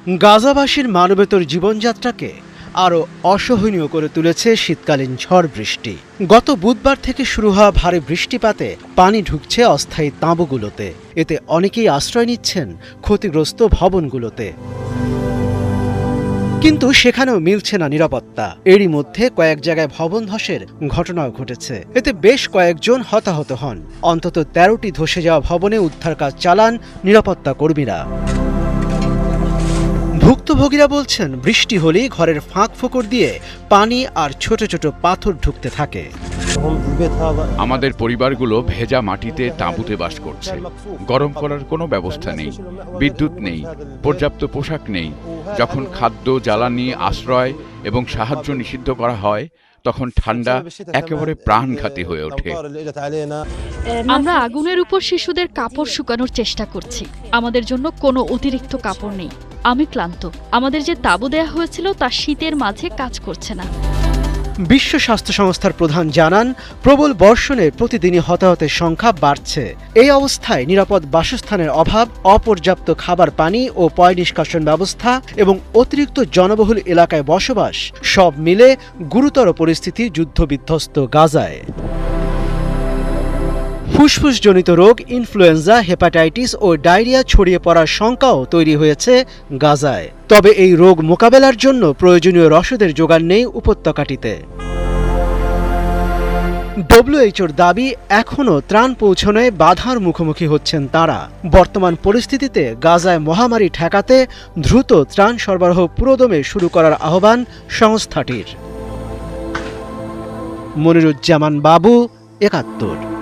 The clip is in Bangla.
গাজাবাসীর মানবেতর জীবনযাত্রাকে আরও অসহনীয় করে তুলেছে শীতকালীন ঝড় বৃষ্টি। গত বুধবার থেকে শুরু হওয়া ভারী বৃষ্টিপাতে পানি ঢুকছে অস্থায়ী তাঁবুগুলোতে। এতে অনেকেই আশ্রয় নিচ্ছেন ক্ষতিগ্রস্ত ভবনগুলোতে, কিন্তু সেখানেও মিলছে না নিরাপত্তা। এরই মধ্যে কয়েক জায়গায় ভবন ধসের ঘটনাও ঘটেছে। এতে বেশ কয়েকজন হতাহত হন। অন্তত ১৩টি ধসে যাওয়া ভবনে উদ্ধার কাজ চালান নিরাপত্তা কর্মীরা। ভুক্তভোগীরা বলছেন, বৃষ্টি হলেই ঘরের ফাঁক ফোকর দিয়ে পানি আর ছোট ছোট পাথর ঢুকতে থাকে। আমাদের পরিবারগুলো ভেজা মাটিতে তাঁবুতে বাস করছে। গরম করার কোনো ব্যবস্থা নেই, বিদ্যুৎ নেই, পর্যাপ্ত পোশাক নেই। যখন খাদ্য, জ্বালানি, আশ্রয় এবং সাহায্য নিষিদ্ধ করা হয়, তখন ঠান্ডা একেবারে প্রাণঘাতী হয়ে ওঠে। আমরা আগুনের উপর শিশুদের কাপড় শুকানোর চেষ্টা করছি। আমাদের জন্য কোনো অতিরিক্ত কাপড় নেই। আমি ক্লান্ত। আমাদের যে তাঁবু দেয়া হয়েছিল তা শীতের মাঝে কাজ করছে না। বিশ্ব স্বাস্থ্য সংস্থার প্রধান জানান, প্রবল বর্ষণে প্রতিদিনই হতাহতের সংখ্যা বাড়ছে। এই অবস্থায় নিরাপদ বাসস্থানের অভাব, অপর্যাপ্ত খাবার পানি ও পয় নিষ্কাশন ব্যবস্থা এবং অতিরিক্ত জনবহুল এলাকায় বসবাস, সব মিলে গুরুতর পরিস্থিতি যুদ্ধবিধ্বস্ত গাজায়। ফুসফুসজনিত রোগ, ইনফ্লুয়েঞ্জা, হেপাটাইটিস ও ডায়রিয়া ছড়িয়ে পড়ার শঙ্কাও তৈরি হয়েছে গাজায়। তবে এই রোগ মোকাবেলার জন্য প্রয়োজনীয় রসদের জোগান নেই উপত্যকাটিতে। ডব্লিউএইচওর দাবি, এখনও ত্রাণ পৌঁছানোয় বাধার মুখোমুখি হচ্ছেন তারা। বর্তমান পরিস্থিতিতে গাজায় মহামারী ঠেকাতে দ্রুত ত্রাণ সরবরাহ পুরোদমে শুরু করার আহ্বান সংস্থাটির। মনিরুজ্জামান বাবু, ৭১।